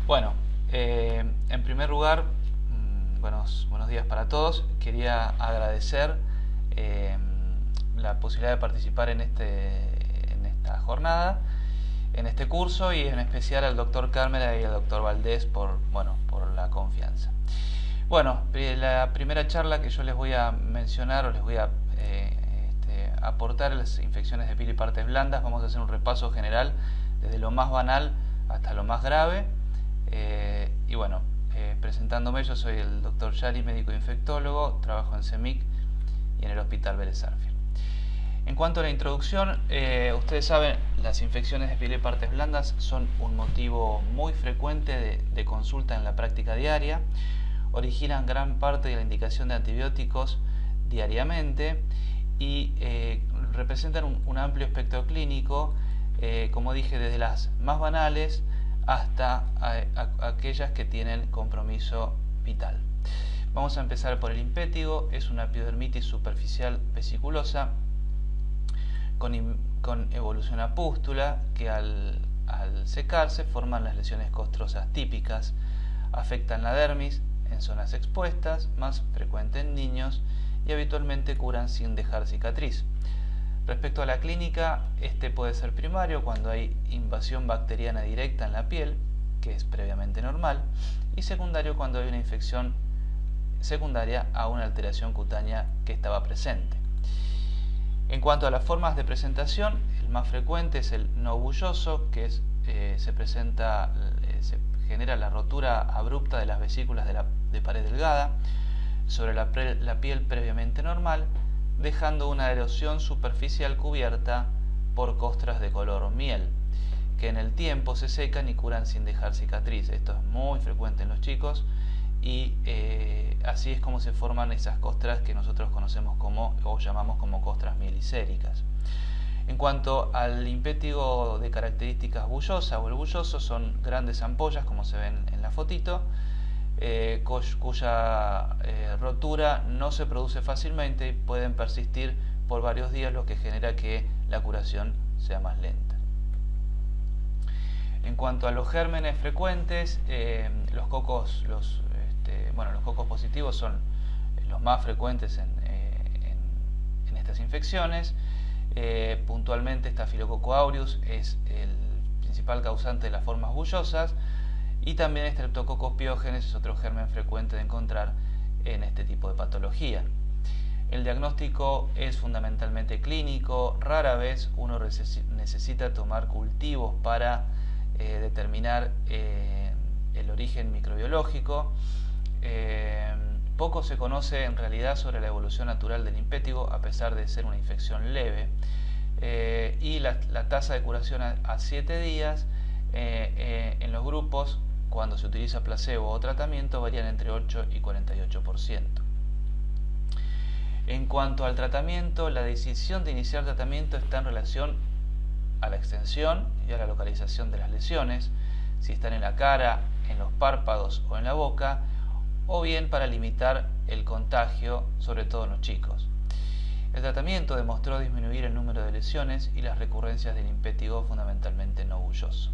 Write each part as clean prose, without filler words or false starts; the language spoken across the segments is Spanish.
Bueno, en primer lugar, buenos días para todos. Quería agradecer eh, la posibilidad de participar en esta jornada, en este curso, y en especial al doctor Cármela y al doctor Valdés por la confianza. Bueno, la primera charla que yo les voy a mencionar o les voy a aportar las infecciones de piel y partes blandas. Vamos a hacer un repaso general desde lo más banal hasta lo más grave. Presentándome, yo soy el doctor Yali, médico infectólogo, trabajo en CEMIC y en el Hospital Vélez Sarsfield. En cuanto a la introducción, ustedes saben, las infecciones de piel y partes blandas son un motivo muy frecuente de consulta en la práctica diaria. Originan gran parte de la indicación de antibióticos diariamente y representan un amplio espectro clínico, como dije, desde las más banales hasta aquellas que tienen compromiso vital. Vamos a empezar por el impétigo. Es una epidermitis superficial vesiculosa con evolución a pústula que al secarse forman las lesiones costrosas típicas. Afectan la dermis en zonas expuestas, más frecuente en niños, y habitualmente curan sin dejar cicatriz. Respecto a la clínica, este puede ser primario cuando hay invasión bacteriana directa en la piel, que es previamente normal, y secundario cuando hay una infección secundaria a una alteración cutánea que estaba presente. En cuanto a las formas de presentación, el más frecuente es el no bulloso, que se genera la rotura abrupta de las vesículas de pared delgada sobre la piel previamente normal, dejando una erosión superficial cubierta por costras de color miel, que en el tiempo se secan y curan sin dejar cicatriz. Esto es muy frecuente en los chicos y así es como se forman esas costras que nosotros conocemos o llamamos como costras mielicéricas. En cuanto al impétigo de características bullosa o el bulloso, son grandes ampollas, como se ven en la fotito, cuya rotura no se produce fácilmente y pueden persistir por varios días, lo que genera que la curación sea más lenta. En cuanto a los gérmenes frecuentes, los cocos positivos son los más frecuentes en estas infecciones. Puntualmente, Staphylococcus aureus es el principal causante de las formas bullosas, y también Streptococcus pyogenes es otro germen frecuente de encontrar en este tipo de patología. El diagnóstico es fundamentalmente clínico. Rara vez uno necesita tomar cultivos para determinar el origen microbiológico. Poco se conoce en realidad sobre la evolución natural del impétigo, a pesar de ser una infección leve, y la tasa de curación a 7 días en los grupos, cuando se utiliza placebo o tratamiento, varían entre 8 y 48%. En cuanto al tratamiento, la decisión de iniciar tratamiento está en relación a la extensión y a la localización de las lesiones, si están en la cara, en los párpados o en la boca, o bien para limitar el contagio, sobre todo en los chicos. El tratamiento demostró disminuir el número de lesiones y las recurrencias del impétigo, fundamentalmente no bulloso.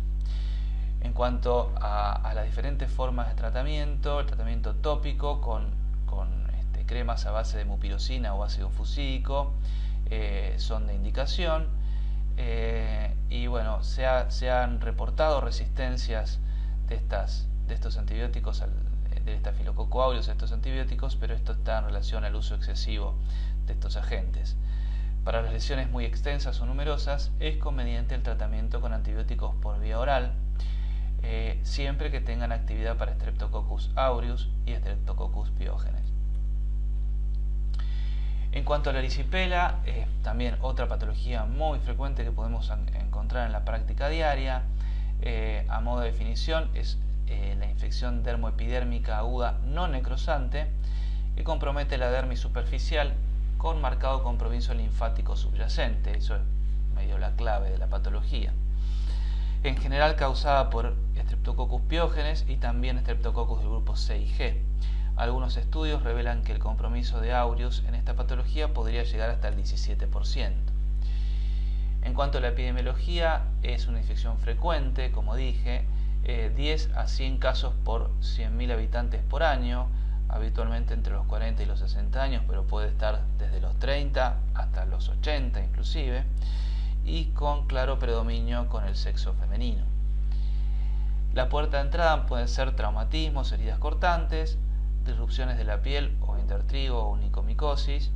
En cuanto a las diferentes formas de tratamiento, el tratamiento tópico con cremas a base de mupirocina o ácido fusídico son de indicación, y bueno, se han reportado resistencias de estos antibióticos, del Staphylococcus aureus a estos antibióticos, pero esto está en relación al uso excesivo de estos agentes. Para las lesiones muy extensas o numerosas es conveniente el tratamiento con antibióticos por vía oral, siempre que tengan actividad para Streptococcus aureus y Streptococcus pyogenes. En cuanto a la erisipela, también otra patología muy frecuente que podemos encontrar en la práctica diaria. A modo de definición, es la infección dermoepidérmica aguda no necrosante que compromete la dermis superficial con marcado compromiso linfático subyacente. Eso es medio la clave de la patología. En general causada por Streptococcus pyogenes y también Streptococcus del grupo C y G. Algunos estudios revelan que el compromiso de aureus en esta patología podría llegar hasta el 17%. En cuanto a la epidemiología, es una infección frecuente, como dije, 10 a 100 casos por 100.000 habitantes por año, habitualmente entre los 40 y los 60 años, pero puede estar desde los 30 hasta los 80 inclusive, y con claro predominio con el sexo femenino. La puerta de entrada pueden ser traumatismos, heridas cortantes, disrupciones de la piel o intertrigo o onicomicosis.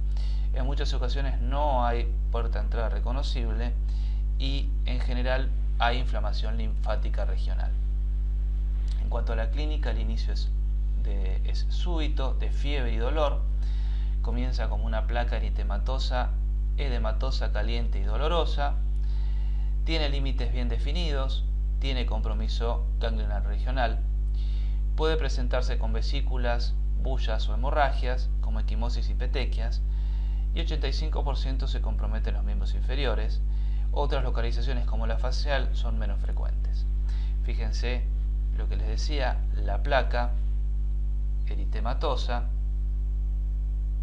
En muchas ocasiones no hay puerta de entrada reconocible y en general hay inflamación linfática regional. En cuanto a la clínica, el inicio es súbito, de fiebre y dolor. Comienza como una placa eritematosa, edematosa, caliente y dolorosa. Tiene límites bien definidos, tiene compromiso ganglionar regional. Puede presentarse con vesículas, bullas o hemorragias, como equimosis y petequias, y 85% se comprometen los miembros inferiores. Otras localizaciones como la facial son menos frecuentes. Fíjense lo que les decía, la placa eritematosa,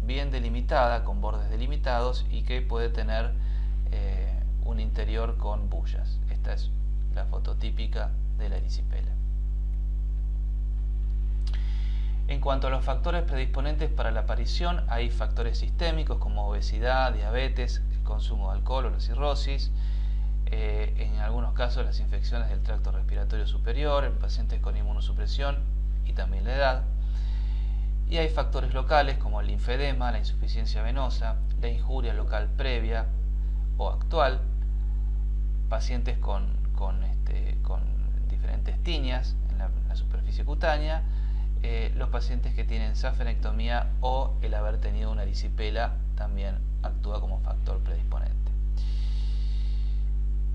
bien delimitada, con bordes delimitados y que puede tener un interior con bullas. Esta es la foto típica de la erisipela. En cuanto a los factores predisponentes para la aparición, hay factores sistémicos como obesidad, diabetes, el consumo de alcohol o la cirrosis, en algunos casos las infecciones del tracto respiratorio superior, en pacientes con inmunosupresión y también la edad. Y hay factores locales como el linfedema, la insuficiencia venosa, la injuria local previa o actual, pacientes con diferentes tiñas en la superficie cutánea, los pacientes que tienen safenectomía o el haber tenido una erisipela también actúa como factor predisponente.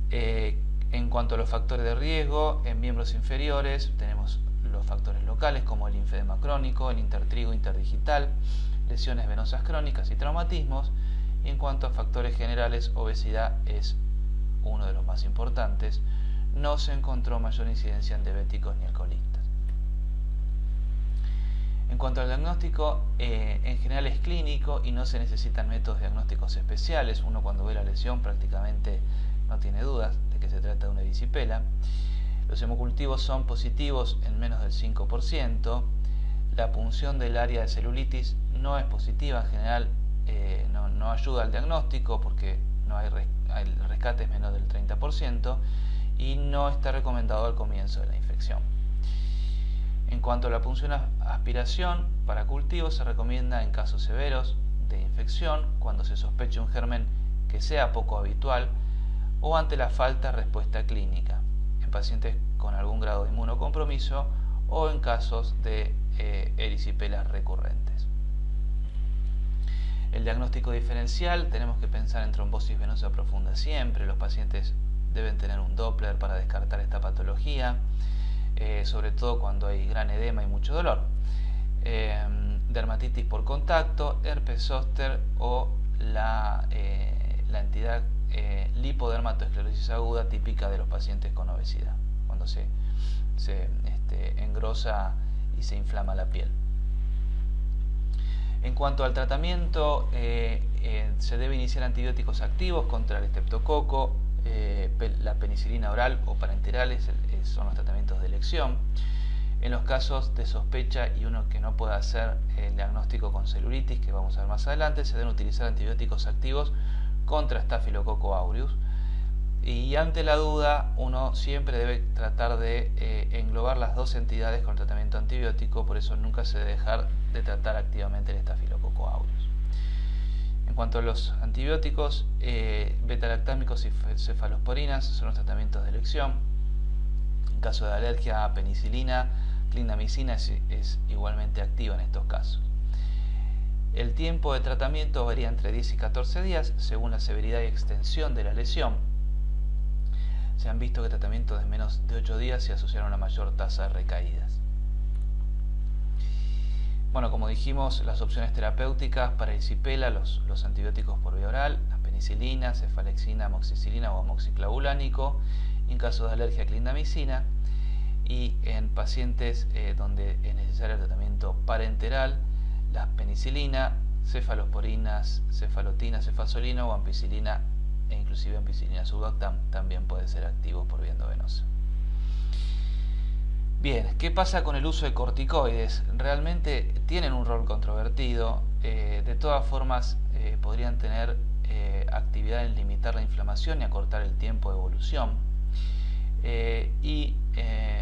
En cuanto a los factores de riesgo, en miembros inferiores tenemos los factores locales como el linfedema crónico, el intertrigo interdigital, lesiones venosas crónicas y traumatismos. Y en cuanto a factores generales, obesidad es uno de los más importantes. No se encontró mayor incidencia en diabéticos ni alcoholistas. En cuanto al diagnóstico, en general es clínico y no se necesitan métodos diagnósticos especiales. Uno cuando ve la lesión prácticamente no tiene dudas de que se trata de una erisipela. Los hemocultivos son positivos en menos del 5%. La punción del área de celulitis no es positiva, en general no ayuda al diagnóstico porque el rescate es menor del 30% y no está recomendado al comienzo de la infección. En cuanto a la punción aspiración para cultivos, se recomienda en casos severos de infección, cuando se sospeche un germen que sea poco habitual o ante la falta de respuesta clínica, en pacientes con algún grado de inmunocompromiso o en casos de erisipelas recurrentes. El diagnóstico diferencial, tenemos que pensar en trombosis venosa profunda siempre. Los pacientes deben tener un Doppler para descartar esta patología, sobre todo cuando hay gran edema y mucho dolor. Dermatitis por contacto, herpes zóster o la entidad lipodermatoesclerosis aguda típica de los pacientes con obesidad, cuando se engrosa y se inflama la piel. En cuanto al tratamiento, se debe iniciar antibióticos activos contra el estreptococo, la penicilina oral o parenterales son los tratamientos de elección. En los casos de sospecha y uno que no pueda hacer el diagnóstico con celulitis, que vamos a ver más adelante, se deben utilizar antibióticos activos contra Staphylococcus aureus. Y ante la duda, uno siempre debe tratar de englobar las dos entidades con tratamiento antibiótico, por eso nunca se debe dejar de tratar activamente el Staphylococcus aureus. En cuanto a los antibióticos, beta-lactámicos y cefalosporinas son los tratamientos de elección. En caso de alergia a penicilina, clindamicina es igualmente activa en estos casos. El tiempo de tratamiento varía entre 10 y 14 días según la severidad y extensión de la lesión. Se han visto que tratamientos de menos de 8 días se asociaron a una mayor tasa de recaídas. Bueno, como dijimos, las opciones terapéuticas para erisipela, los antibióticos por vía oral, la penicilina, cefalexina, amoxicilina o amoxiclavulánico, en caso de alergia a clindamicina, y en pacientes donde es necesario el tratamiento parenteral, la penicilina, cefalosporinas, cefalotina, cefazolina o ampicilina e inclusive ampicilina subactam también puede ser activo por vía endovenosa. Bien, ¿qué pasa con el uso de corticoides? Realmente tienen un rol controvertido. De todas formas, podrían tener actividad en limitar la inflamación y acortar el tiempo de evolución.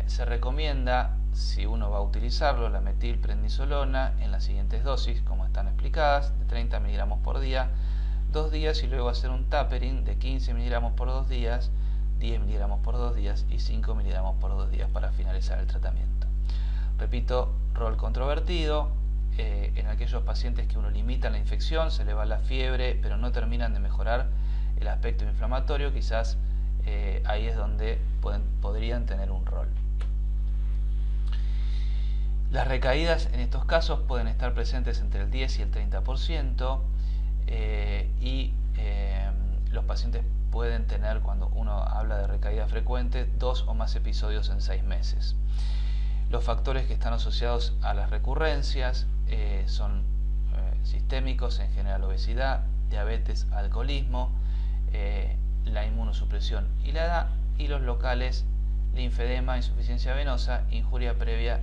Se recomienda, si uno va a utilizarlo, la metilprednisolona en las siguientes dosis, como están explicadas, de 30 miligramos por día, 2 días, y luego hacer un tapering de 15 miligramos por 2 días, 10 miligramos por 2 días y 5 miligramos por 2 días para finalizar el tratamiento. Repito, rol controvertido. En aquellos pacientes que uno limita la infección, se le va la fiebre, pero no terminan de mejorar el aspecto inflamatorio, quizás ahí es donde podrían tener un rol. Las recaídas en estos casos pueden estar presentes entre el 10 y el 30%, los pacientes pueden tener, cuando uno habla de recaída frecuente, 2 o más episodios en 6 meses. Los factores que están asociados a las recurrencias son sistémicos, en general obesidad, diabetes, alcoholismo, la inmunosupresión y la edad, y los locales, linfedema, insuficiencia venosa, injuria previa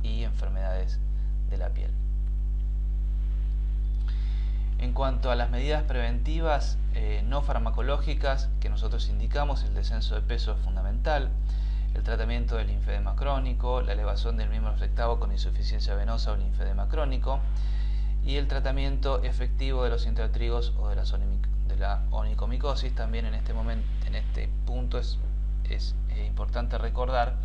y enfermedades de la piel. En cuanto a las medidas preventivas no farmacológicas que nosotros indicamos, el descenso de peso es fundamental, el tratamiento del linfedema crónico, la elevación del miembro afectado con insuficiencia venosa o linfedema crónico, y el tratamiento efectivo de los intratrigos o de la onicomicosis. También en este punto es importante recordar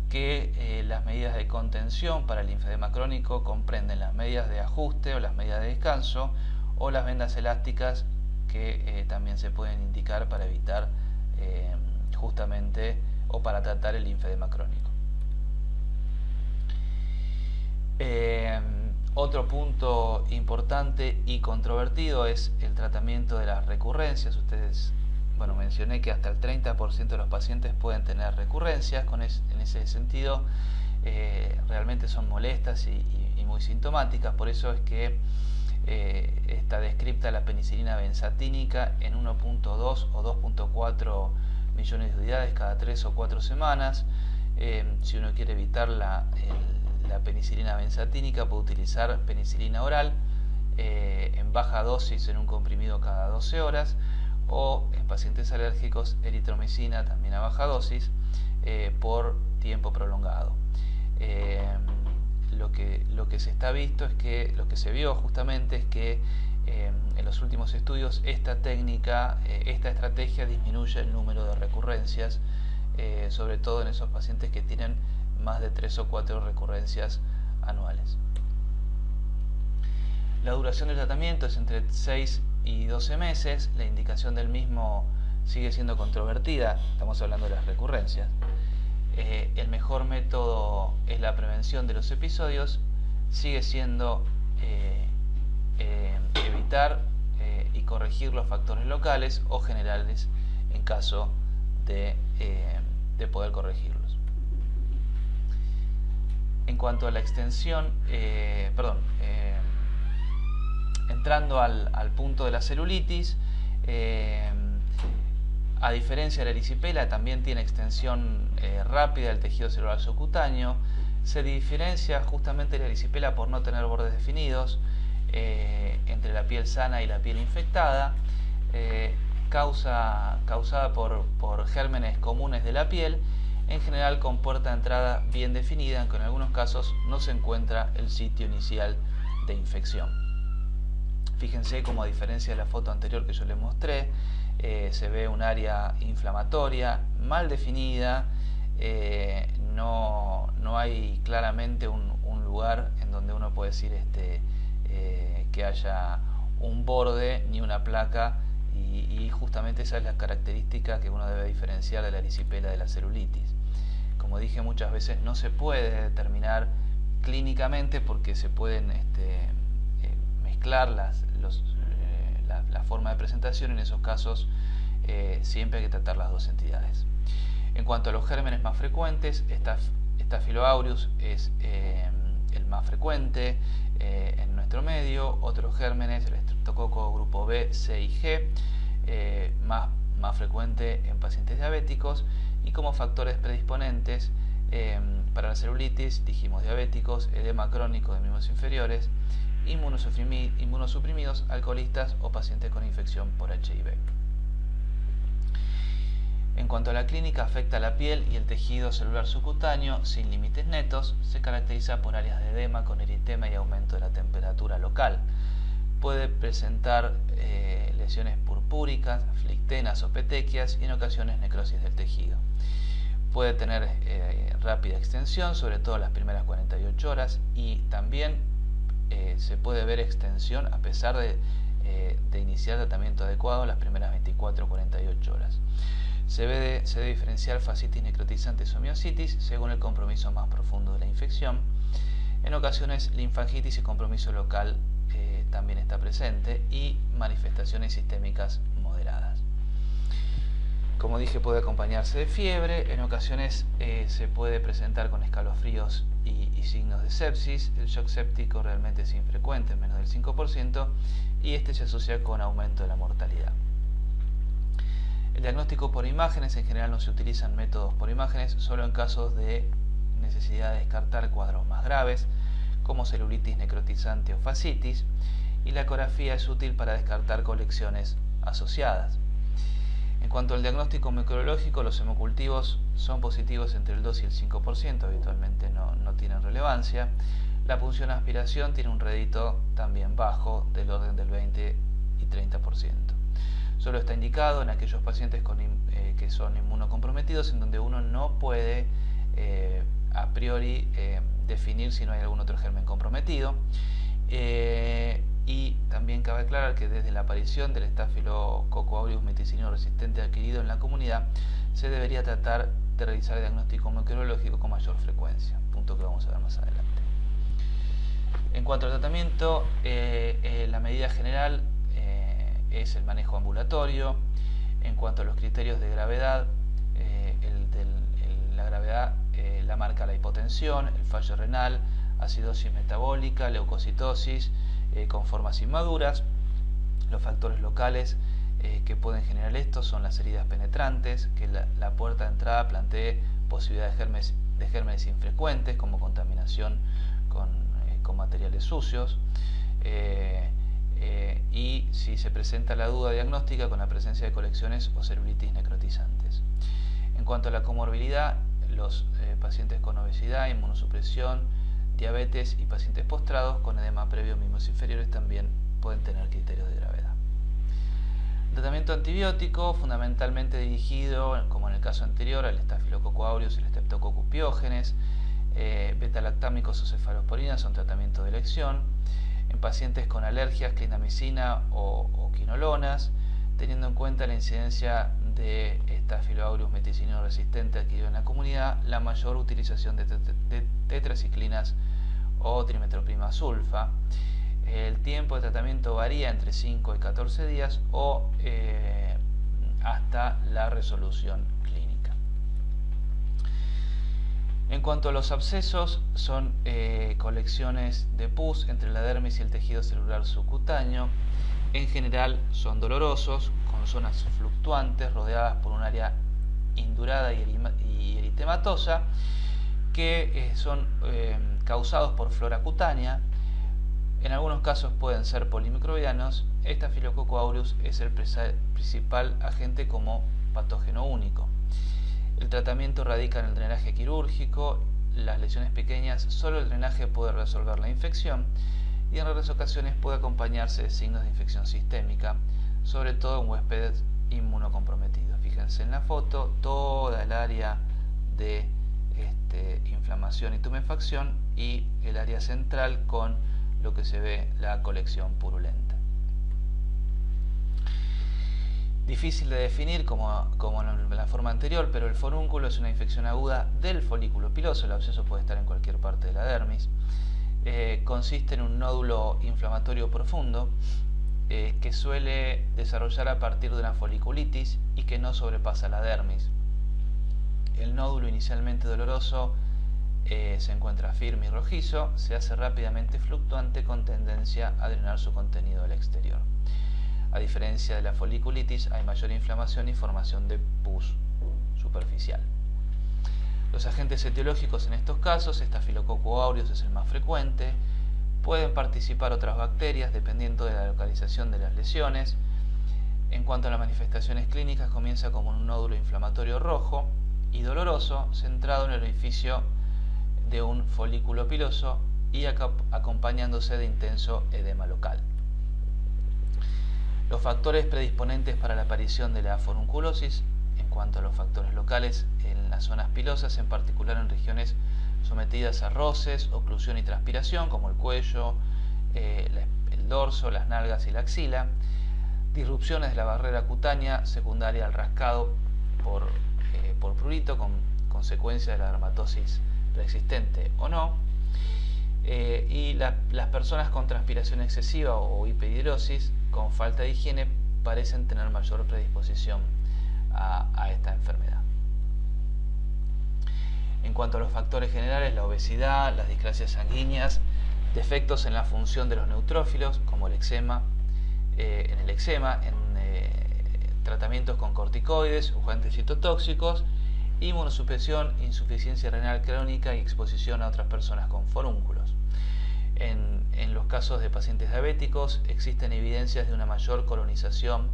que las medidas de contención para el linfedema crónico comprenden las medidas de ajuste o las medidas de descanso, o las vendas elásticas, que también se pueden indicar para evitar justamente o para tratar el linfedema crónico. Otro punto importante y controvertido es el tratamiento de las recurrencias. Mencioné que hasta el 30% de los pacientes pueden tener recurrencias. En ese sentido, realmente son molestas y muy sintomáticas. Por eso es que está descripta la penicilina benzatínica en 1.2 o 2.4 millones de unidades cada 3 o 4 semanas. Si uno quiere evitar la penicilina benzatínica, puede utilizar penicilina oral en baja dosis en un comprimido cada 12 horas, o en pacientes alérgicos, eritromicina también a baja dosis por tiempo prolongado. Lo que se vio justamente es que en los últimos estudios esta estrategia disminuye el número de recurrencias, sobre todo en esos pacientes que tienen más de 3 o 4 recurrencias anuales. La duración del tratamiento es entre 6 y 12 meses. La indicación del mismo sigue siendo controvertida, estamos hablando de las recurrencias. El mejor método es la prevención de los episodios, sigue siendo evitar y corregir los factores locales o generales en caso de poder corregirlos. En cuanto a la extensión, entrando al punto de la celulitis, a diferencia de la erisipela, también tiene extensión rápida del tejido celular subcutáneo. Se diferencia justamente la erisipela por no tener bordes definidos entre la piel sana y la piel infectada, causada por gérmenes comunes de la piel. En general con puerta de entrada bien definida, aunque en algunos casos no se encuentra el sitio inicial de infección. Fíjense cómo, a diferencia de la foto anterior que yo les mostré, se ve un área inflamatoria mal definida. No hay claramente un lugar en donde uno puede decir que haya un borde ni una placa, y justamente esa es la característica que uno debe diferenciar de la erisipela de la celulitis. Como dije muchas veces, no se puede determinar clínicamente porque se pueden mezclar la forma de presentación. En esos casos siempre hay que tratar las dos entidades. En cuanto a los gérmenes más frecuentes, Staphylococcus aureus es el más frecuente en nuestro medio. Otros gérmenes, el estreptococo grupo B, C y G, más frecuente en pacientes diabéticos. Y como factores predisponentes Para la celulitis dijimos diabéticos, edema crónico de miembros inferiores, inmunosuprimidos, alcoholistas o pacientes con infección por HIV. En cuanto a la clínica, afecta a la piel y el tejido celular subcutáneo sin límites netos. Se caracteriza por áreas de edema con eritema y aumento de la temperatura local. Puede presentar lesiones purpúricas, flictenas o petequias y en ocasiones necrosis del tejido. Puede tener rápida extensión, sobre todo las primeras 48 horas, y también se puede ver extensión a pesar de iniciar tratamiento adecuado las primeras 24 o 48 horas. Se debe diferenciar fascitis necrotizantes o miositis según el compromiso más profundo de la infección. En ocasiones, linfangitis y compromiso local también está presente, y manifestaciones sistémicas moderadas. Como dije, puede acompañarse de fiebre. En ocasiones se puede presentar con escalofríos y signos de sepsis. El shock séptico realmente es infrecuente, menos del 5%, y este se asocia con aumento de la mortalidad. El diagnóstico por imágenes: en general no se utilizan métodos por imágenes, solo en casos de necesidad de descartar cuadros más graves, como celulitis necrotizante o fascitis, y la ecografía es útil para descartar colecciones asociadas. En cuanto al diagnóstico microbiológico, los hemocultivos son positivos entre el 2 y el 5%, habitualmente no tienen relevancia. La punción aspiración tiene un rédito también bajo, del orden del 20 y 30%. Solo está indicado en aquellos pacientes que son inmunocomprometidos, en donde uno no puede a priori definir si no hay algún otro germen comprometido. Y también cabe aclarar que desde la aparición del Staphylococcus aureus meticinio resistente adquirido en la comunidad, se debería tratar de realizar el diagnóstico microbiológico con mayor frecuencia, punto que vamos a ver más adelante. En cuanto al tratamiento, la medida general es el manejo ambulatorio. En cuanto a los criterios de gravedad, la gravedad la marca la hipotensión, el fallo renal, acidosis metabólica, leucocitosis con formas inmaduras. Los factores locales que pueden generar esto son las heridas penetrantes, que la puerta de entrada plantee posibilidad de gérmenes infrecuentes, como contaminación con materiales sucios, y si se presenta la duda diagnóstica con la presencia de colecciones o celulitis necrotizantes. En cuanto a la comorbilidad, los pacientes con obesidad, inmunosupresión, diabetes y pacientes postrados con edema previo en miembros inferiores también pueden tener criterios de gravedad. El tratamiento antibiótico, fundamentalmente dirigido, como en el caso anterior, al Staphylococcus aureus y el Streptococcus pyogenes. Beta-lactámicos o cefalosporinas son tratamiento de elección. En pacientes con alergias, clindamicina o quinolonas, teniendo en cuenta la incidencia de Staphylococcus aureus meticinio resistente adquirido en la comunidad, la mayor utilización de tetraciclinas o trimetoprimida sulfa. El tiempo de tratamiento varía entre 5 y 14 días o hasta la resolución clínica. En cuanto a los abscesos, son colecciones de pus entre la dermis y el tejido celular subcutáneo. En general son dolorosos, con zonas fluctuantes rodeadas por un área indurada y eritematosa, que son causados por flora cutánea. En algunos casos pueden ser polimicrobianos. Staphylococcus aureus es el principal agente como patógeno único. El tratamiento radica en el drenaje quirúrgico. Las lesiones pequeñas, solo el drenaje puede resolver la infección, y en raras ocasiones puede acompañarse de signos de infección sistémica, sobre todo en huéspedes inmunocomprometidos. Fíjense en la foto, toda el área de inflamación y tumefacción, y el área central con lo que se ve la colección purulenta. Difícil de definir como en la forma anterior, pero el forúnculo es una infección aguda del folículo piloso. El absceso puede estar en cualquier parte de la dermis. Consiste en un nódulo inflamatorio profundo que suele desarrollar a partir de una foliculitis y que no sobrepasa la dermis. El nódulo, inicialmente doloroso, se encuentra firme y rojizo, se hace rápidamente fluctuante con tendencia a drenar su contenido al exterior. A diferencia de la foliculitis, hay mayor inflamación y formación de pus superficial. Los agentes etiológicos en estos casos, Staphylococcus aureus es el más frecuente. Pueden participar otras bacterias dependiendo de la localización de las lesiones. En cuanto a las manifestaciones clínicas, comienza como un nódulo inflamatorio rojo y doloroso centrado en el orificio de un folículo piloso y acompañándose de intenso edema local. Los factores predisponentes para la aparición de la forunculosis, en cuanto a los factores locales en las zonas pilosas, en particular en regiones sometidas a roces, oclusión y transpiración, como el cuello, el dorso, las nalgas y la axila. Disrupciones de la barrera cutánea secundaria al rascado por prurito con consecuencia de la dermatosis preexistente o no. Y las personas con transpiración excesiva o hiperhidrosis con falta de higiene parecen tener mayor predisposición a esta enfermedad. En cuanto a los factores generales, la obesidad, las discrasias sanguíneas, defectos en la función de los neutrófilos, como el eczema, tratamientos con corticoides o agentes citotóxicos, inmunosupresión, insuficiencia renal crónica y exposición a otras personas con forúnculos. En los casos de pacientes diabéticos existen evidencias de una mayor colonización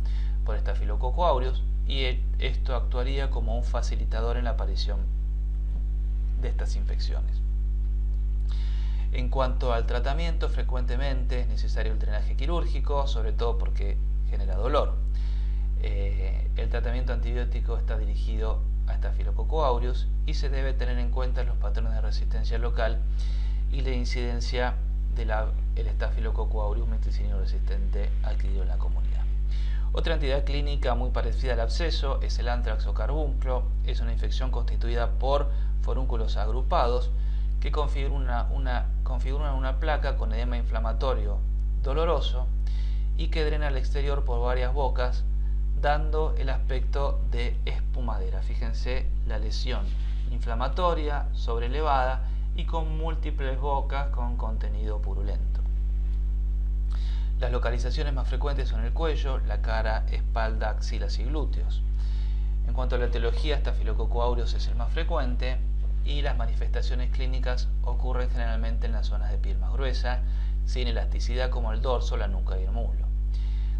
por Staphylococcus aureus y esto actuaría como un facilitador en la aparición de estas infecciones. En cuanto al tratamiento, frecuentemente es necesario el drenaje quirúrgico, sobre todo porque genera dolor. El tratamiento antibiótico está dirigido a Staphylococcus aureus y se debe tener en cuenta los patrones de resistencia local y la incidencia del Staphylococcus aureus meticinino resistente adquirido en la comunidad. Otra entidad clínica muy parecida al absceso es el anthrax o carbunclo. Es una infección constituida por forúnculos agrupados que configuran una placa con edema inflamatorio doloroso y que drena al exterior por varias bocas, dando el aspecto de espumadera. Fíjense la lesión inflamatoria, sobrelevada y con múltiples bocas con contenido purulento. Las localizaciones más frecuentes son el cuello, la cara, espalda, axilas y glúteos. En cuanto a la etiología, Staphylococcus aureus es el más frecuente y las manifestaciones clínicas ocurren generalmente en las zonas de piel más gruesa, sin elasticidad como el dorso, la nuca y el muslo.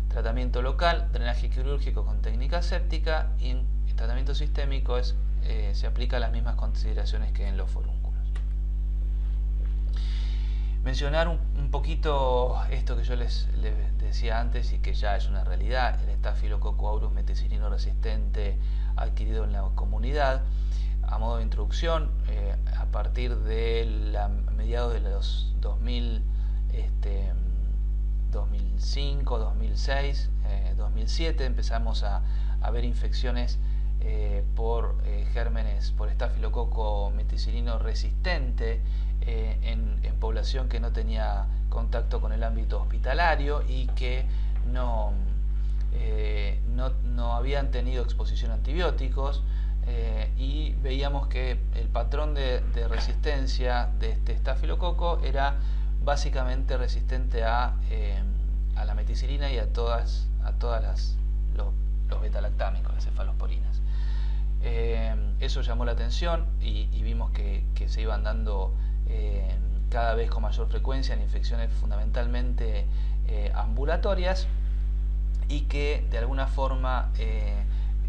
Tratamiento local, drenaje quirúrgico con técnica séptica, y en el tratamiento sistémico se aplica las mismas consideraciones que en los forúnculos. Mencionar un poquito esto que yo les decía antes y que ya es una realidad, el Staphylococcus aureus meticinino resistente adquirido en la comunidad. A modo de introducción, a partir de mediados de los 2005, 2006, 2007 empezamos a ver infecciones por gérmenes, por Staphylococcus meticinino resistente en población que no tenía contacto con el ámbito hospitalario y que no habían tenido exposición a antibióticos, y veíamos que el patrón de resistencia de este estafilococo era básicamente resistente a la meticilina y a todas los betalactámicos, las cefalosporinas. Eso llamó la atención y vimos que se iban dando cada vez con mayor frecuencia en infecciones fundamentalmente ambulatorias y que de alguna forma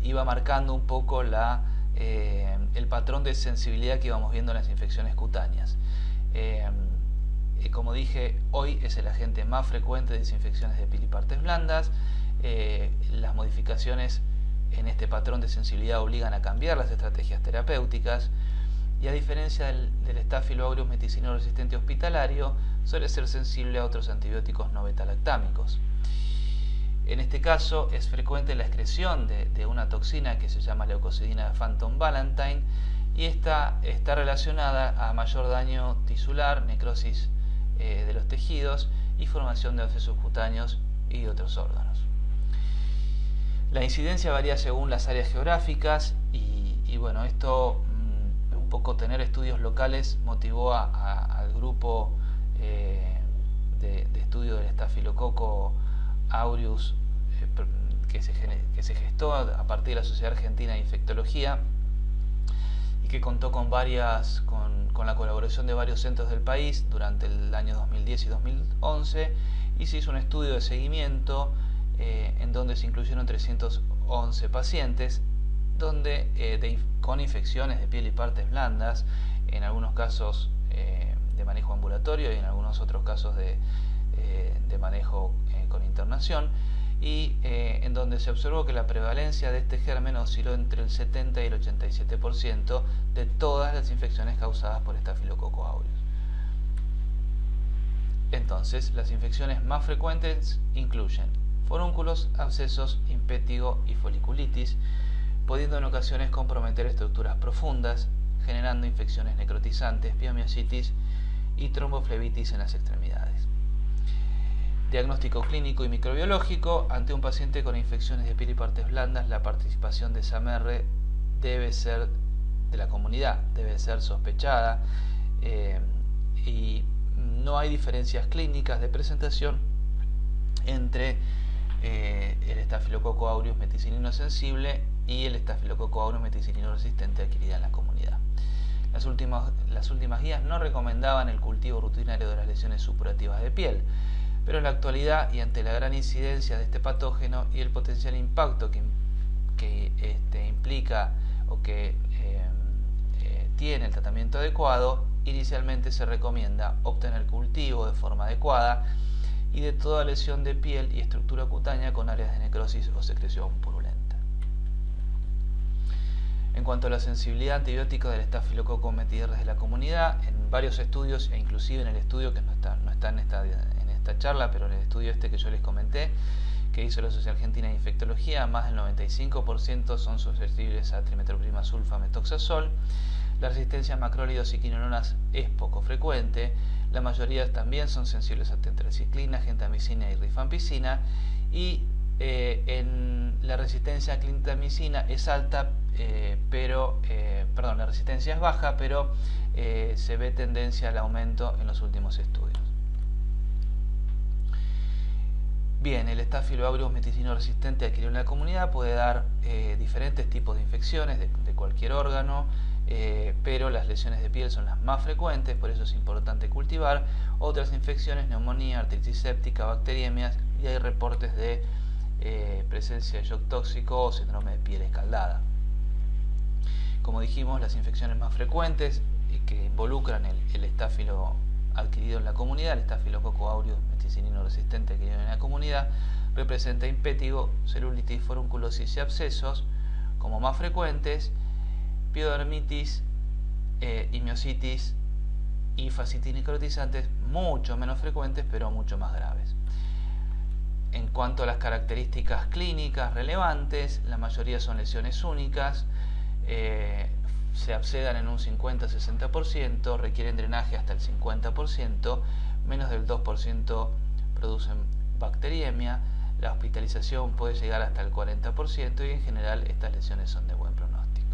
iba marcando un poco el patrón de sensibilidad que íbamos viendo en las infecciones cutáneas. Como dije, hoy es el agente más frecuente de desinfecciones de piel y partes blandas. Las modificaciones en este patrón de sensibilidad obligan a cambiar las estrategias terapéuticas y, a diferencia del Staphylococcus aureus meticinino resistente hospitalario, suele ser sensible a otros antibióticos no betalactámicos. En este caso es frecuente la excreción de una toxina que se llama leucocidina de Phantom Valentine, y esta está relacionada a mayor daño tisular, necrosis de los tejidos y formación de abscesos cutáneos y otros órganos. La incidencia varía según las áreas geográficas y bueno, esto un poco tener estudios locales motivó al grupo de estudio del Staphylococcus aureus que se gestó a partir de la Sociedad Argentina de Infectología y que contó con la colaboración de varios centros del país durante el año 2010 y 2011, y se hizo un estudio de seguimiento en donde se incluyeron 311 pacientes con infecciones de piel y partes blandas, en algunos casos de manejo ambulatorio y en algunos otros casos de manejo con internación, y en donde se observó que la prevalencia de este germen osciló entre el 70 y el 87% de todas las infecciones causadas por Staphylococcus aureus. Entonces, las infecciones más frecuentes incluyen forúnculos, abscesos, impétigo y foliculitis, pudiendo en ocasiones comprometer estructuras profundas, generando infecciones necrotizantes, piomiositis y tromboflebitis en las extremidades. Diagnóstico clínico y microbiológico. Ante un paciente con infecciones de piel y partes blandas, la participación de SAMR debe ser de la comunidad, debe ser sospechada, y no hay diferencias clínicas de presentación entre el Staphylococcus aureus meticinino sensible y el Staphylococcus aureus meticinino resistente adquirida en la comunidad. Las últimas guías no recomendaban el cultivo rutinario de las lesiones supurativas de piel, pero en la actualidad, y ante la gran incidencia de este patógeno y el potencial impacto que implica o que tiene el tratamiento adecuado, inicialmente se recomienda obtener cultivo de forma adecuada y de toda lesión de piel y estructura cutánea con áreas de necrosis o secreción purulenta. En cuanto a la sensibilidad antibiótica del Staphylococcus metiders de la comunidad, en varios estudios, e inclusive en el estudio que no está en esta charla, pero en el estudio que yo les comenté, que hizo la Sociedad Argentina de Infectología, más del 95% son susceptibles a trimetoprim sulfa-metoxazol. La resistencia a macrólidos y quinolonas es poco frecuente. La mayoría también son sensibles a tetraciclina, gentamicina y rifampicina. Y la resistencia a clindamicina es alta, la resistencia es baja, pero se ve tendencia al aumento en los últimos estudios. Bien, el Staphylococcus aureus meticino resistente adquirido en la comunidad puede dar diferentes tipos de infecciones de cualquier órgano, pero las lesiones de piel son las más frecuentes, por eso es importante cultivar. Otras infecciones, neumonía, artritis séptica, bacteriemias, y hay reportes de presencia de shock tóxico o síndrome de piel escaldada. Como dijimos, las infecciones más frecuentes que involucran el estáfilo adquirido en la comunidad, el Staphylococcus aureus meticinino resistente adquirido en la comunidad, representa impétigo, celulitis, forunculosis y abscesos como más frecuentes, piodermitis, miositis y fascitis necrotizantes mucho menos frecuentes, pero mucho más graves. En cuanto a las características clínicas relevantes, la mayoría son lesiones únicas, se abscedan en un 50-60%, requieren drenaje hasta el 50%, menos del 2% producen bacteriemia, la hospitalización puede llegar hasta el 40% y en general estas lesiones son de buen pronóstico.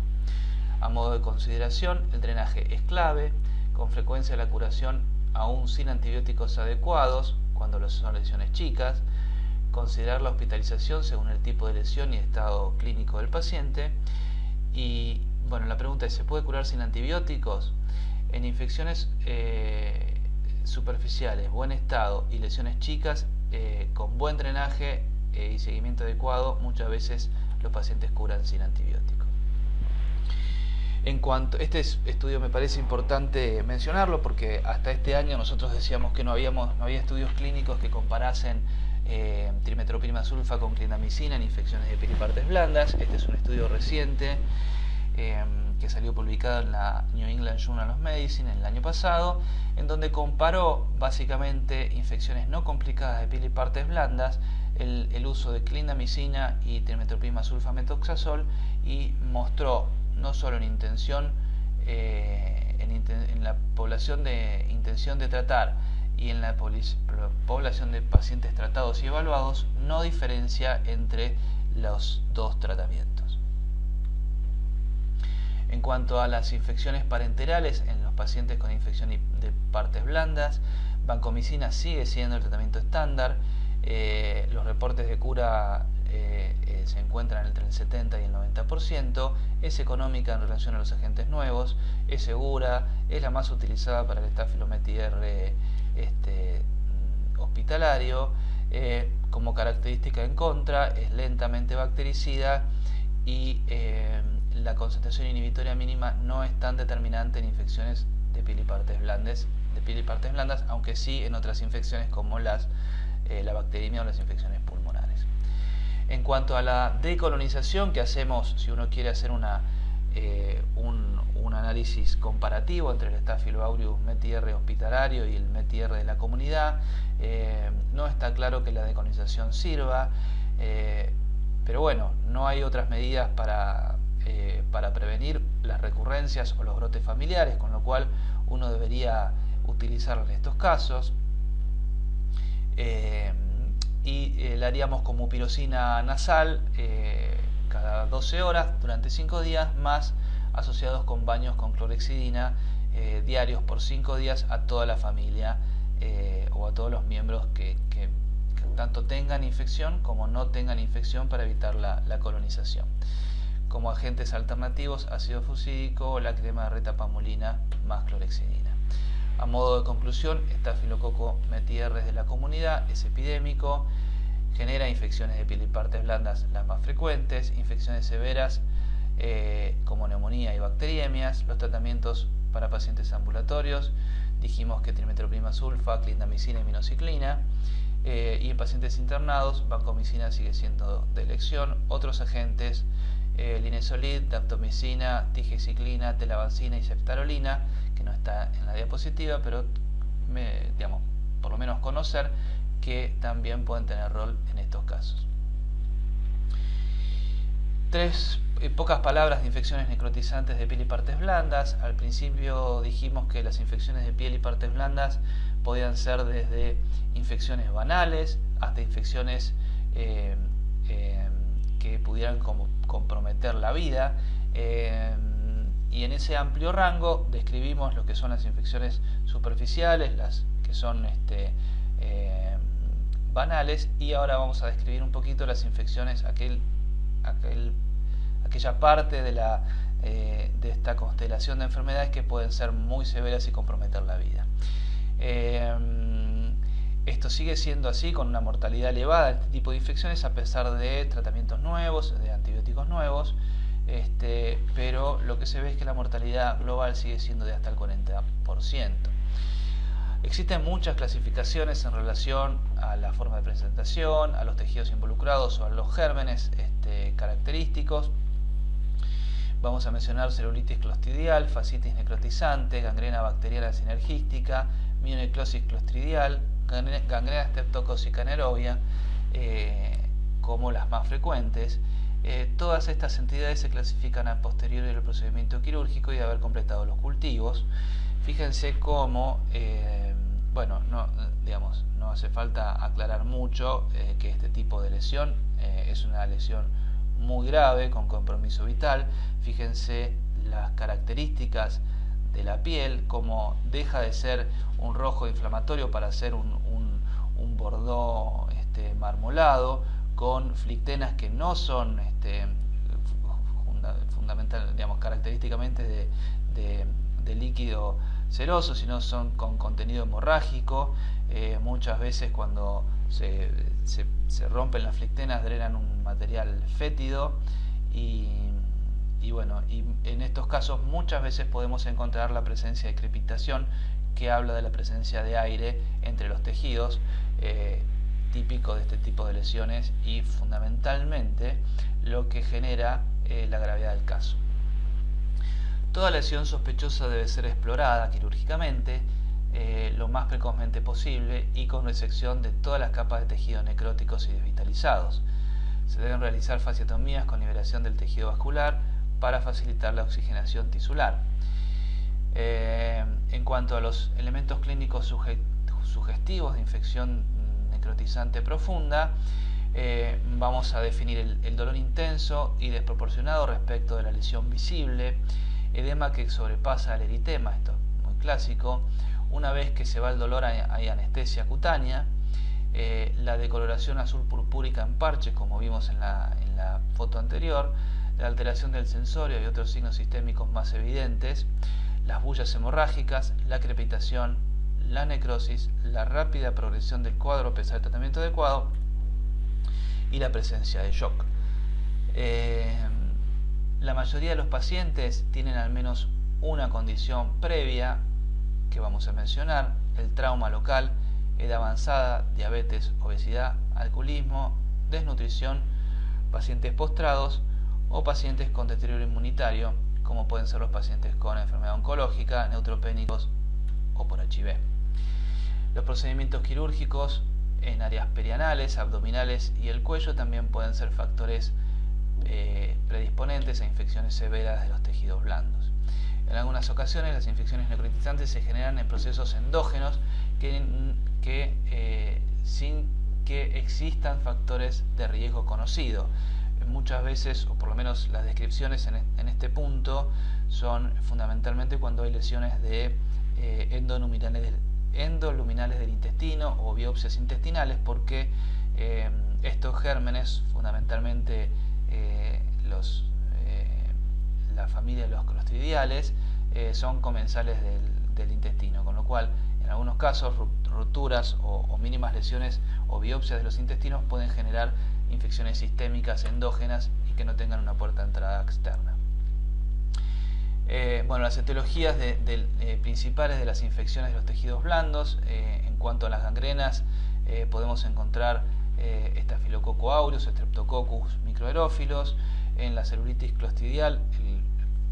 A modo de consideración, el drenaje es clave, con frecuencia la curación aún sin antibióticos adecuados, cuando son lesiones chicas, considerar la hospitalización según el tipo de lesión y estado clínico del paciente. Y bueno, la pregunta es, ¿se puede curar sin antibióticos? En infecciones superficiales, buen estado y lesiones chicas, con buen drenaje y seguimiento adecuado, muchas veces los pacientes curan sin antibióticos. Este estudio me parece importante mencionarlo porque hasta este año nosotros decíamos que no había estudios clínicos que comparasen trimetoprim sulfa con clindamicina en infecciones de piel y partes blandas. Este es un estudio reciente que salió publicado en la New England Journal of Medicine el año pasado, en donde comparó básicamente infecciones no complicadas de piel y partes blandas, el uso de clindamicina y trimetoprim sulfa-metoxazol, y mostró no solo en la población de intención de tratar y en la población de pacientes tratados y evaluados, no diferencia entre los dos tratamientos. En cuanto a las infecciones parenterales en los pacientes con infección de partes blandas, vancomicina sigue siendo el tratamiento estándar. Los reportes de cura se encuentran entre el 70 y el 90%, es económica en relación a los agentes nuevos, es segura, es la más utilizada para el Staphylomedes hospitalario, como característica en contra, es lentamente bactericida y la concentración inhibitoria mínima no es tan determinante en infecciones de piel y partes blandas, aunque sí en otras infecciones como la bacteriemia o las infecciones pulmonares. En cuanto a la decolonización que hacemos, si uno quiere hacer un análisis comparativo entre el Staphylococcus METI-R hospitalario y el METI-R de la comunidad, no está claro que la decolonización sirva, pero bueno, no hay otras medidas para prevenir las recurrencias o los brotes familiares, con lo cual uno debería utilizarla en estos casos. La haríamos como pirosina nasal cada 12 horas durante 5 días, más asociados con baños con clorhexidina diarios por 5 días a toda la familia o a todos los miembros que tanto tengan infección como no tengan infección, para evitar la colonización. Como agentes alternativos, ácido fusídico, la crema de retapamulina más clorhexidina. A modo de conclusión, Staphylococcus METI-R de la comunidad es epidémico, genera infecciones de piel y partes blandas las más frecuentes, infecciones severas como neumonía y bacteriemias. Los tratamientos para pacientes ambulatorios, dijimos que trimetroprima sulfa, clindamicina y minociclina, y en pacientes internados, vancomicina sigue siendo de elección. Otros agentes, linezolid, daptomicina, tigeciclina, telavancina y ceftarolina, que no está en la diapositiva, pero por lo menos conocer que también pueden tener rol en estos casos. Pocas palabras de infecciones necrotizantes de piel y partes blandas. Al principio dijimos que las infecciones de piel y partes blandas podían ser desde infecciones banales hasta infecciones que pudieran comprometer la vida, y en ese amplio rango describimos lo que son las infecciones superficiales, las que son banales, y ahora vamos a describir un poquito las infecciones, aquella parte de esta constelación de enfermedades que pueden ser muy severas y comprometer la vida. Esto sigue siendo así, con una mortalidad elevada de este tipo de infecciones, a pesar de tratamientos nuevos, de antibióticos nuevos, pero lo que se ve es que la mortalidad global sigue siendo de hasta el 40%. Existen muchas clasificaciones en relación a la forma de presentación, a los tejidos involucrados o a los gérmenes característicos. Vamos a mencionar celulitis clostridial, fascitis necrotizante, gangrena bacteriana sinergística, mioneclosis clostridial, gangrena streptocócica anaerobia, como las más frecuentes. Todas estas entidades se clasifican a posteriori del procedimiento quirúrgico y de haber completado los cultivos. Fíjense cómo, no hace falta aclarar mucho que este tipo de lesión es una lesión muy grave, con compromiso vital. Fíjense las características de la piel, cómo deja de ser un rojo inflamatorio para ser un bordó marmolado, con flictenas que no son característicamente de líquido seroso, sino son con contenido hemorrágico. Muchas veces cuando se rompen las flictenas drenan un material fétido, y en estos casos muchas veces podemos encontrar la presencia de crepitación, que habla de la presencia de aire entre los tejidos, típico de este tipo de lesiones y fundamentalmente lo que genera la gravedad del caso. Toda lesión sospechosa debe ser explorada quirúrgicamente lo más precozmente posible y con resección de todas las capas de tejido necróticos y desvitalizados. Se deben realizar fasciotomías con liberación del tejido vascular para facilitar la oxigenación tisular. En cuanto a los elementos clínicos sugestivos de infección necrotizante profunda, vamos a definir el dolor intenso y desproporcionado respecto de la lesión visible, edema que sobrepasa el eritema, esto es muy clásico. Una vez que se va el dolor hay anestesia cutánea, la decoloración azul purpúrica en parches, como vimos en la foto anterior, la alteración del sensorio y otros signos sistémicos más evidentes, las bullas hemorrágicas, la crepitación, la necrosis, la rápida progresión del cuadro a pesar del tratamiento adecuado y la presencia de shock. La mayoría de los pacientes tienen al menos una condición previa que vamos a mencionar: el trauma local, edad avanzada, diabetes, obesidad, alcoholismo, desnutrición, pacientes postrados o pacientes con deterioro inmunitario, como pueden ser los pacientes con enfermedad oncológica, neutropénicos o por HIV. Los procedimientos quirúrgicos en áreas perianales, abdominales y el cuello también pueden ser factores predisponentes a infecciones severas de los tejidos blandos. En algunas ocasiones las infecciones necrotizantes se generan en procesos endógenos sin que existan factores de riesgo conocido. Muchas veces, o por lo menos las descripciones en este punto, son fundamentalmente cuando hay lesiones de endoluminales del intestino o biopsias intestinales, porque estos gérmenes, fundamentalmente la familia de los clostridiales, son comensales del intestino, con lo cual en algunos casos rupturas o mínimas lesiones o biopsias de los intestinos pueden generar infecciones sistémicas endógenas y que no tengan una puerta de entrada externa. Bueno, las etiologías principales de las infecciones de los tejidos blandos, en cuanto a las gangrenas, podemos encontrar Staphylococcus aureus, Streptococcus microerófilos. En la celulitis clostridial, el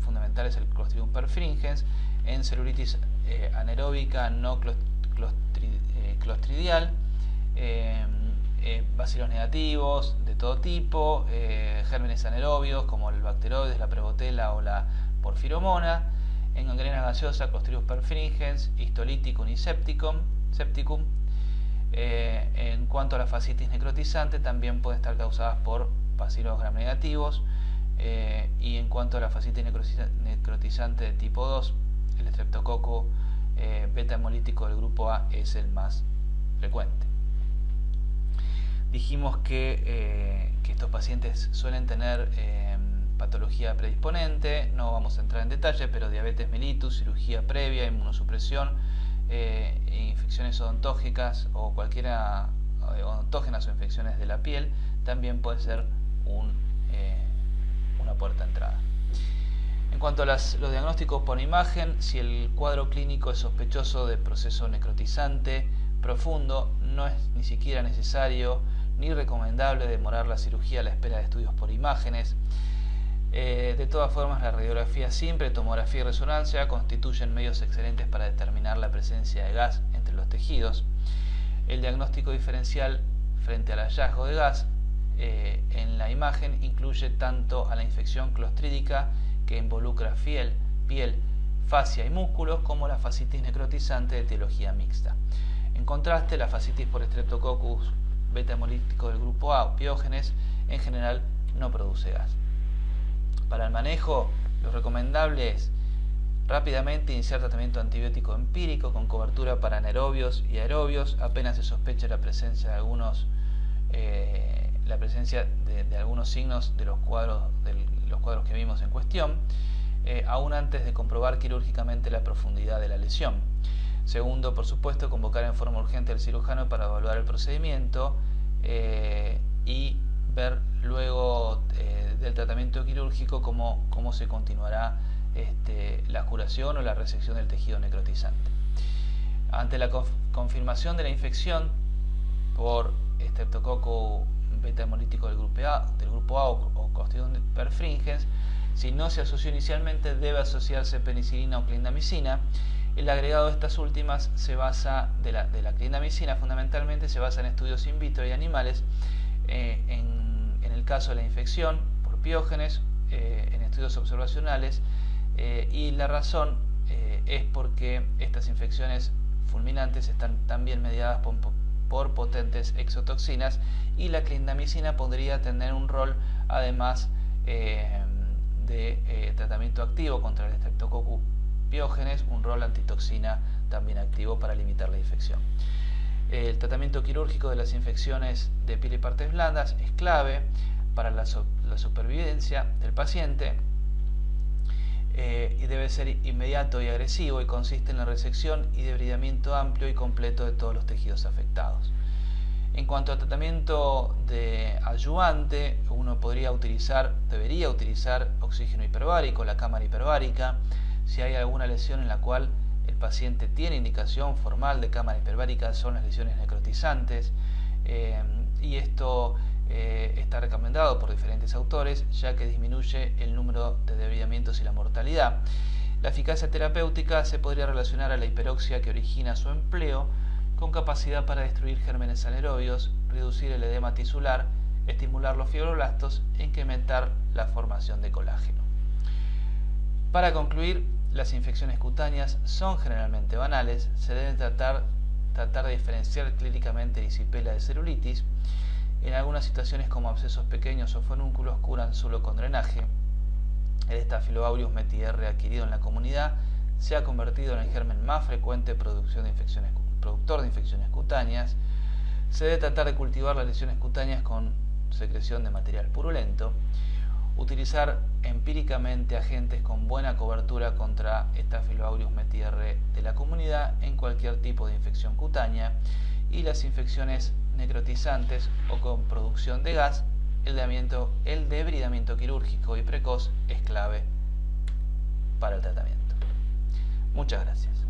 fundamental es el Clostridium perfringens. En celulitis anaeróbica no clostridial, bacilos negativos de todo tipo, gérmenes anaerobios como el Bacteroides, la Prevotella o la Porphyromonas. En gangrena gaseosa, Clostridium perfringens, Histolyticum y septicum. En cuanto a la fascitis necrotizante, también pueden estar causadas por bacilos gram negativos, y en cuanto a la fascitis necrotizante de tipo 2, el estreptococo beta hemolítico del grupo A es el más frecuente. Dijimos que estos pacientes suelen tener patología predisponente. No vamos a entrar en detalle, pero diabetes mellitus, cirugía previa, inmunosupresión, infecciones odontógicas o cualquiera odontógenas o infecciones de la piel también puede ser una puerta de entrada. En cuanto a los diagnósticos por imagen, si el cuadro clínico es sospechoso de proceso necrotizante profundo, no es ni siquiera necesario ni recomendable demorar la cirugía a la espera de estudios por imágenes. De todas formas, la radiografía simple, tomografía y resonancia constituyen medios excelentes para determinar la presencia de gas entre los tejidos. El diagnóstico diferencial frente al hallazgo de gas en la imagen incluye tanto a la infección clostrídica, que involucra piel, fascia y músculos, como la fascitis necrotizante de etiología mixta. En contraste, la fascitis por Streptococcus beta hemolítico del grupo A, Piógenes, en general no produce gas. Para el manejo, lo recomendable es rápidamente iniciar tratamiento antibiótico empírico con cobertura para anaerobios y aerobios apenas se sospeche la presencia de algunos signos de los cuadros que vimos en cuestión, aún antes de comprobar quirúrgicamente la profundidad de la lesión. Segundo, por supuesto, convocar en forma urgente al cirujano para evaluar el procedimiento y ver luego del tratamiento quirúrgico cómo se continuará la curación o la resección del tejido necrotizante. Ante la confirmación de la infección por Streptococcus beta hemolítico del grupo A o Clostridium perfringens, si no se asoció inicialmente, debe asociarse penicilina o clindamicina. El agregado de estas últimas de la clindamicina fundamentalmente se basa en estudios in vitro y animales, en el caso de la infección por Piógenes, en estudios observacionales, y la razón es porque estas infecciones fulminantes están también mediadas por potentes exotoxinas, y la clindamicina podría tener un rol, además de tratamiento activo contra el Streptococcus Piógenes, un rol antitoxina también activo para limitar la infección. El tratamiento quirúrgico de las infecciones de piel y partes blandas es clave para la supervivencia del paciente y debe ser inmediato y agresivo, y consiste en la resección y debridamiento amplio y completo de todos los tejidos afectados. En cuanto al tratamiento de adyuvante, uno debería utilizar oxígeno hiperbárico, la cámara hiperbárica, si hay alguna lesión en la cual el paciente tiene indicación formal de cámara hiperbárica, son las lesiones necrotizantes, y esto está recomendado por diferentes autores, ya que disminuye el número de debridamientos y la mortalidad. La eficacia terapéutica se podría relacionar a la hiperoxia que origina su empleo, con capacidad para destruir gérmenes anaerobios, reducir el edema tisular, estimular los fibroblastos e incrementar la formación de colágeno. Para concluir, las infecciones cutáneas son generalmente banales. Se deben tratar de diferenciar clínicamente disipela de celulitis. En algunas situaciones, como abscesos pequeños o fonúnculos, curan solo con drenaje. El Staphylococcus meti-R adquirido en la comunidad se ha convertido en el germen más frecuente productor de infecciones cutáneas. Se debe tratar de cultivar las lesiones cutáneas con secreción de material purulento. Utilizar empíricamente agentes con buena cobertura contra Staphylococcus meti-R de la comunidad en cualquier tipo de infección cutánea. Y las infecciones necrotizantes o con producción de gas, el debridamiento quirúrgico y precoz es clave para el tratamiento. Muchas gracias.